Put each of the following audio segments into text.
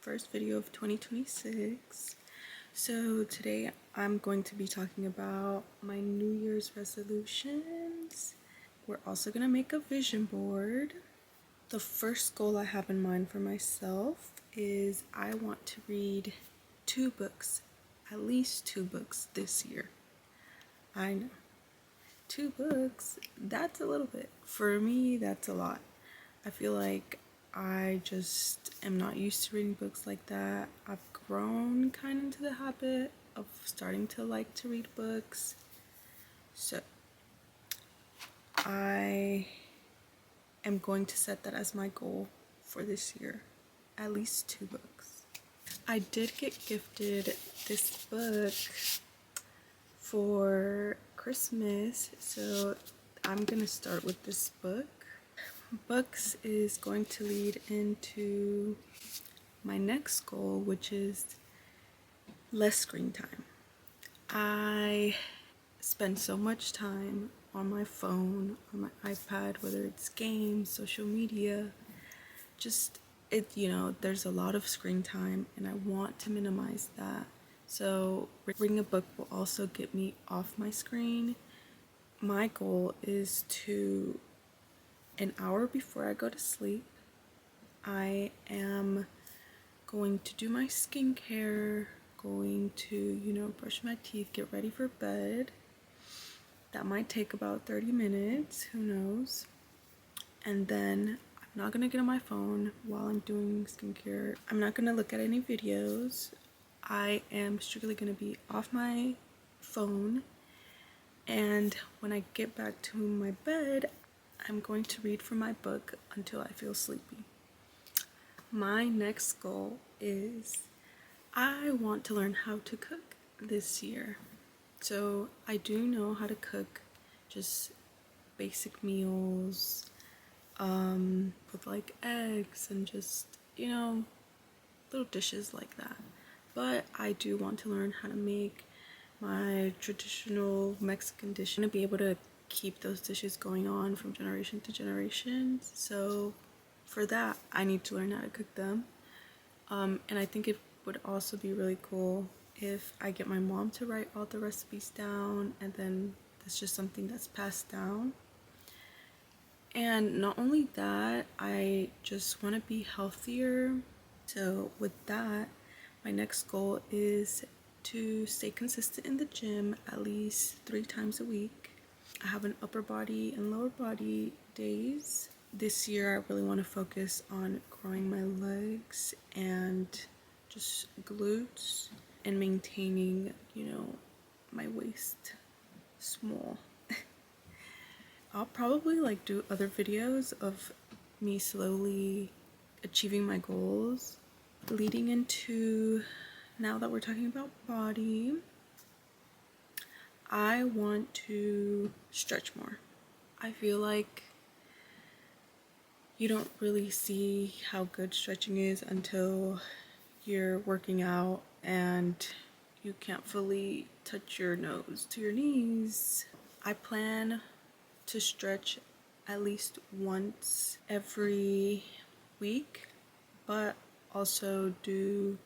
first video of 2026. So today I'm going to be talking about my New Year's resolutions. We're also going to make a vision board. The first goal I have in mind for myself is I want to read 2 books, at least 2 books this year. I know, 2 books, that's a little bit. For me, that's a lot. I feel like I just am not used to reading books like that. I've grown kind of into the habit of starting to like to read books. So I am going to set that as my goal for this year. At least 2 books. I did get gifted this book for Christmas, so I'm gonna start with this book. Books is going to lead into my next goal, which is less screen time. I spend so much time on my phone, on my iPad, whether it's games, social media, just there's a lot of screen time and I want to minimize that. So reading a book will also get me off my screen. My goal is to, an hour before I go to sleep, I am going to do my skincare, going to, brush my teeth, get ready for bed. That might take about 30 minutes, who knows. And then I'm not gonna get on my phone while I'm doing skincare. I'm not gonna look at any videos. I am strictly gonna be off my phone. And when I get back to my bed, I'm going to read from my book until I feel sleepy. My next goal is I want to learn how to cook this year. So I do know how to cook just basic meals with like eggs and just, little dishes like that. But I do want to learn how to make my traditional Mexican dish and be able to keep those dishes going on from generation to generation. So for that, I need to learn how to cook them. And I think it would also be really cool if I get my mom to write all the recipes down, and then that's just something that's passed down. And not only that, I just want to be healthier. So with that, my next goal is to stay consistent in the gym at least 3 times a week. I have an upper body and lower body days. This year I really want to focus on growing my legs and just glutes and maintaining, my waist small. I'll probably do other videos of me slowly achieving my goals. Leading into, now that we're talking about body, I want to stretch more. I feel like you don't really see how good stretching is until you're working out and you can't fully touch your nose to your knees. I plan to stretch at least once every week, but also do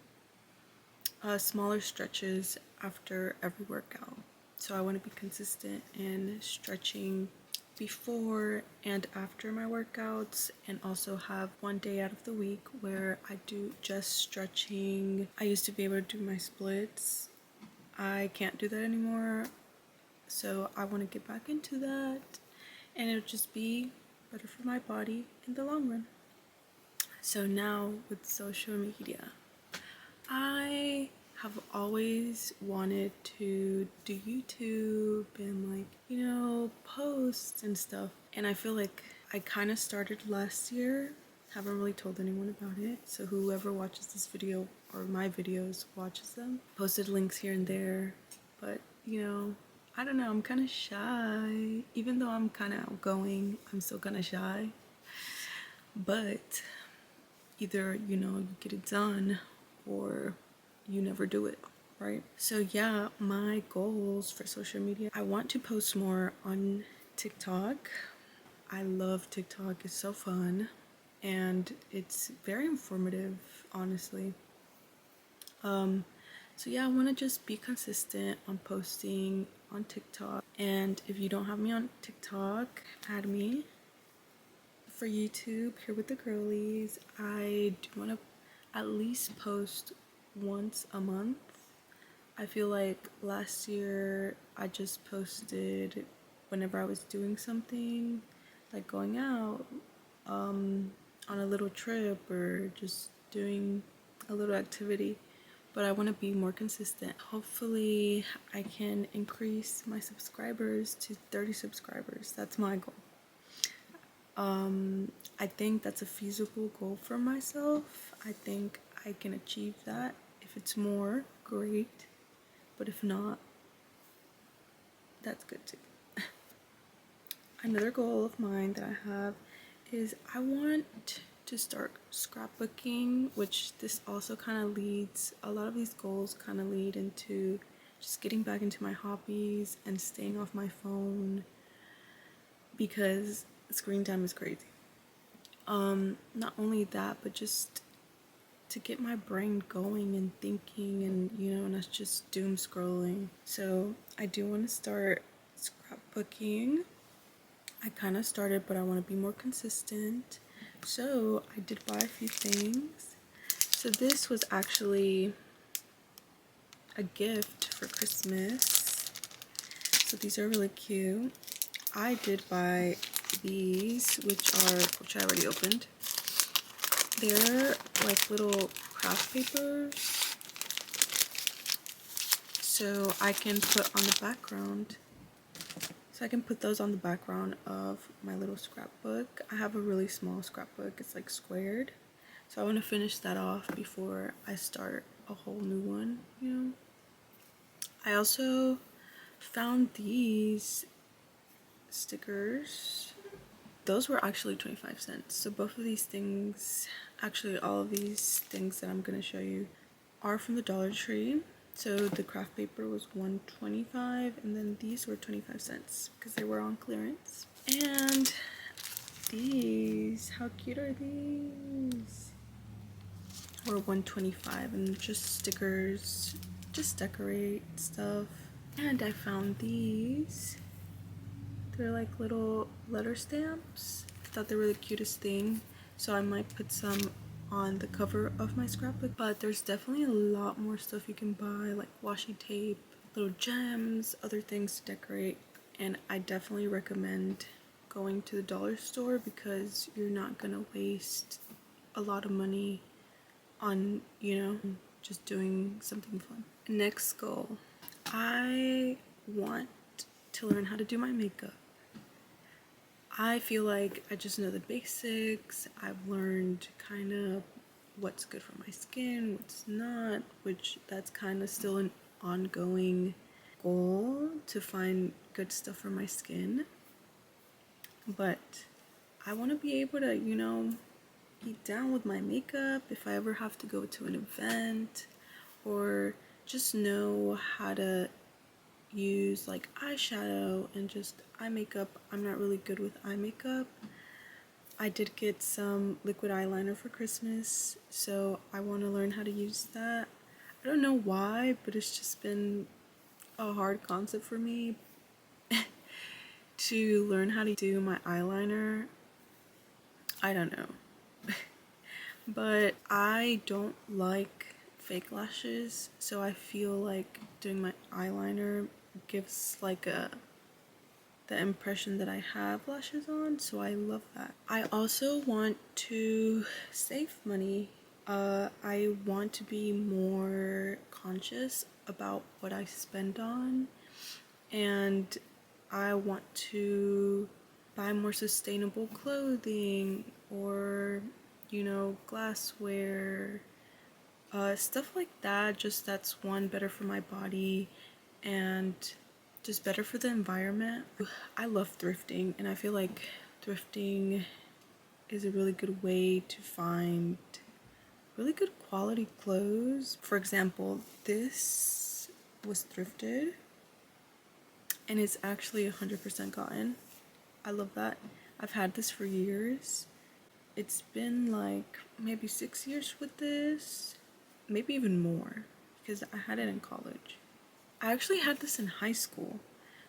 smaller stretches after every workout. So I want to be consistent in stretching before and after my workouts, and also have one day out of the week where I do just stretching. I used to be able to do my splits. I can't do that anymore, so I want to get back into that, and it'll just be better for my body in the long run. So now with social media, I have always wanted to do YouTube and posts and stuff, and I feel like I kind of started last year. Haven't really told anyone about it, so whoever watches this video or my videos watches them. Posted links here and there, but I don't know, I'm kind of shy. Even though I'm kind of outgoing, I'm still kind of shy. But either you get it done or you never do it, right? So yeah, my goals for social media, I want to post more on TikTok. I love TikTok. It's so fun and it's very informative, honestly. So yeah, I want to just be consistent on posting on TikTok. And if you don't have me on TikTok, add me. For YouTube, here with the girlies, I do want to at least post once a month. I feel like last year I just posted whenever I was doing something, like going out, on a little trip, or just doing a little activity. But I want to be more consistent. Hopefully, I can increase my subscribers to 30 subscribers. That's my goal. I think that's a feasible goal for myself. I think I can achieve that. If it's more, great. But if not, that's good too. Another goal of mine that I have is I want to start scrapbooking, which this also kind of leads, a lot of these goals kind of lead into just getting back into my hobbies and staying off my phone because screen time is crazy. Not only that, but just to get my brain going and thinking, and not just doom scrolling. So I do want to start scrapbooking. I kind of started, but I want to be more consistent. So I did buy a few things. So this was actually a gift for Christmas. So these are really cute. I did buy these, which I already opened. They're like little craft papers, so I can put on the background. So I can put those on the background of my little scrapbook. I have a really small scrapbook. It's like squared. So I want to finish that off before I start a whole new one. I also found these stickers. Those were actually 25 cents. So both of these things, actually all of these things that I'm going to show you are from the Dollar Tree. So the craft paper was $1.25 and then these were 25 cents because they were on clearance. And these, how cute are these? Were $1.25 and just stickers, just decorate stuff. And I found these. They're like little letter stamps. I thought they were the cutest thing, so I might put some on the cover of my scrapbook. But there's definitely a lot more stuff you can buy, like washi tape, little gems, other things to decorate. And I definitely recommend going to the dollar store because you're not gonna waste a lot of money on, just doing something fun. Next goal, I want to learn how to do my makeup. I feel like I just know the basics. I've learned kind of what's good for my skin, what's not, which that's kind of still an ongoing goal to find good stuff for my skin. But I want to be able to, be down with my makeup if I ever have to go to an event, or just know how to use like eyeshadow and just eye makeup. I'm not really good with eye makeup. I did get some liquid eyeliner for Christmas, so I want to learn how to use that. I don't know why, but it's just been a hard concept for me to learn how to do my eyeliner. I don't know. But I don't like fake lashes, so I feel like doing my eyeliner gives like the impression that I have lashes on, so I love that. I also want to save money. I want to be more conscious about what I spend on, and I want to buy more sustainable clothing, or glassware, stuff like that. Just that's one, better for my body and just better for the environment. I love thrifting, and I feel like thrifting is a really good way to find really good quality clothes. For example, this was thrifted and it's actually 100% cotton. I love that. I've had this for years. It's been like maybe 6 years with this. maybe even more, because I had it in college. I actually had this in high school,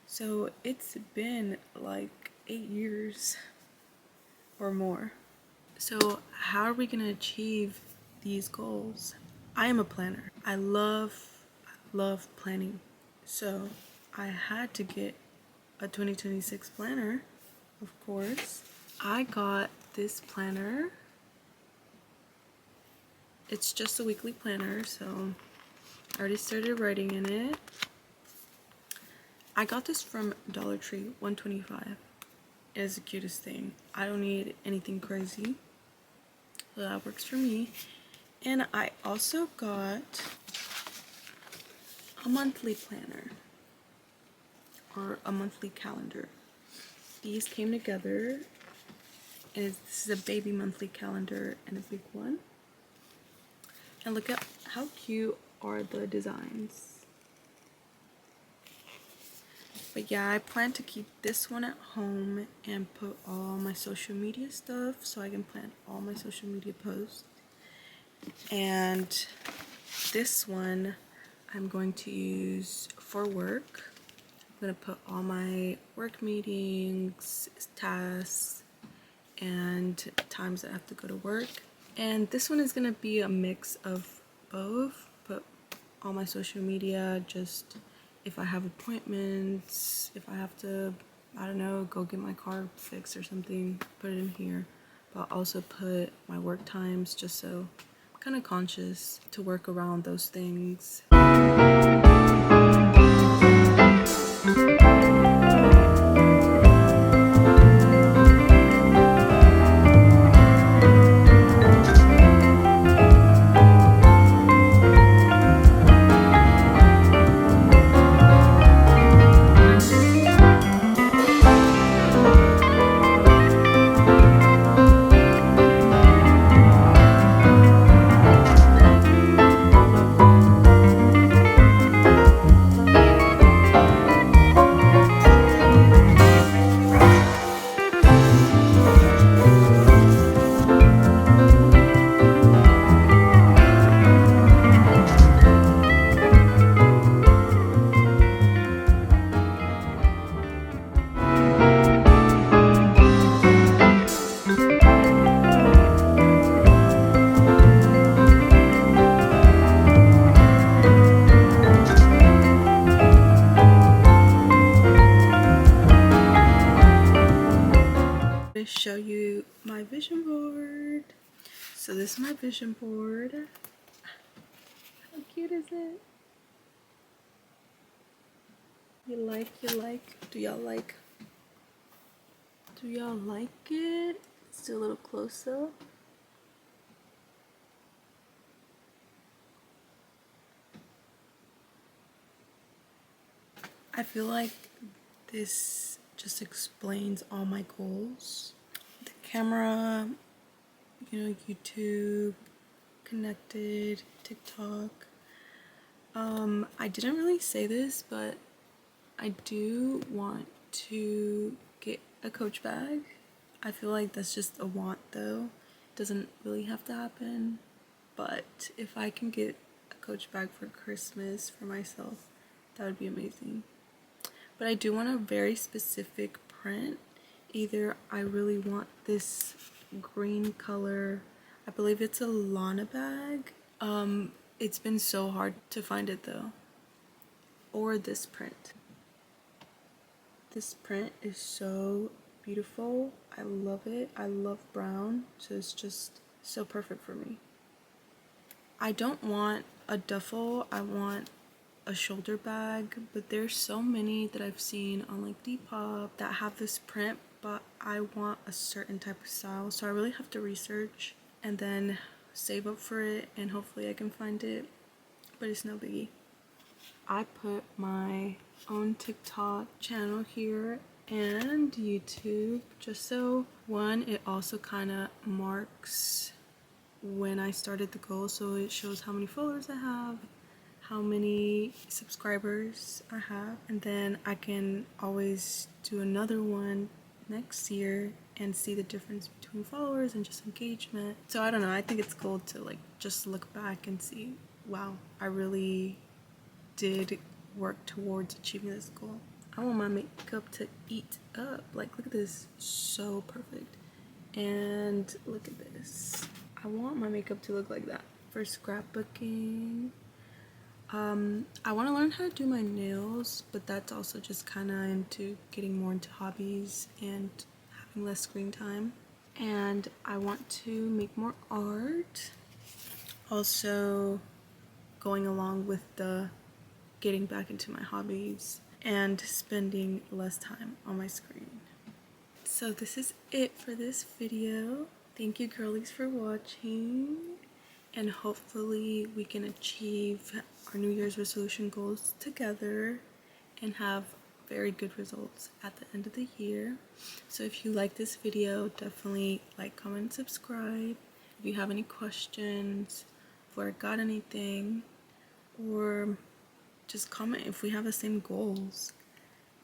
so it's been like 8 years or more. So how are we gonna achieve these goals? I am a planner. I love planning. So I had to get a 2026 planner, of course. I got this planner. It's just a weekly planner, so I already started writing in it. I got this from Dollar Tree, $1.25. It is the cutest thing. I don't need anything crazy, so that works for me. And I also got a monthly planner or a monthly calendar. These came together, and this is a baby monthly calendar and a big one. And look at how cute are the designs. But yeah, I plan to keep this one at home and put all my social media stuff so I can plan all my social media posts. And this one I'm going to use for work. I'm going to put all my work meetings, tasks, and times that I have to go to work. And this one is going to be a mix of both, but all my social media, just if I have appointments, if I have to, I don't know, go get my car fixed or something, put it in here. But I'll also put my work times, just so I'm kind of conscious to work around those things. Show you my vision board. So this is my vision board. How cute is it? You like? Do y'all like? Do y'all like it? Let's do a little close up. I feel like this just explains all my goals. The camera, YouTube, connected, TikTok. I didn't really say this, but I do want to get a Coach bag. I feel like that's just a want though. It doesn't really have to happen. But if I can get a Coach bag for Christmas for myself, that would be amazing. But I do want a very specific print. Either I really want this green color. I believe it's a Lana bag. It's been so hard to find it though. Or this print. This print is so beautiful. I love it. I love brown, so it's just so perfect for me. I don't want a duffel. I want a shoulder bag, but there's so many that I've seen on like Depop that have this print, but I want a certain type of style, so I really have to research and then save up for it, and hopefully I can find it, but it's no biggie. I put my own TikTok channel here and YouTube, just so one, it also kind of marks when I started the goal, so it shows how many followers I have, how many subscribers I have, and then I can always do another one next year and see the difference between followers and just engagement. So I don't know, I think it's cool to like just look back and see, wow, I really did work towards achieving this goal. I want my makeup to eat up. Like, look at this, so perfect. And look at this. I want my makeup to look like that. For scrapbooking, I want to learn how to do my nails, but that's also just kind of into getting more into hobbies and having less screen time. And I want to make more art. Also, going along with the getting back into my hobbies and spending less time on my screen. So this is it for this video. Thank you girlies for watching, and hopefully we can achieve our New Year's resolution goals together and have very good results at the end of the year. So if you like this video, definitely like, comment, subscribe. If you have any questions, forgot anything, or just comment if we have the same goals.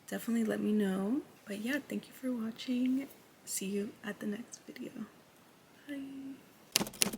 Definitely let me know. But yeah, thank you for watching. See you at the next video. Bye.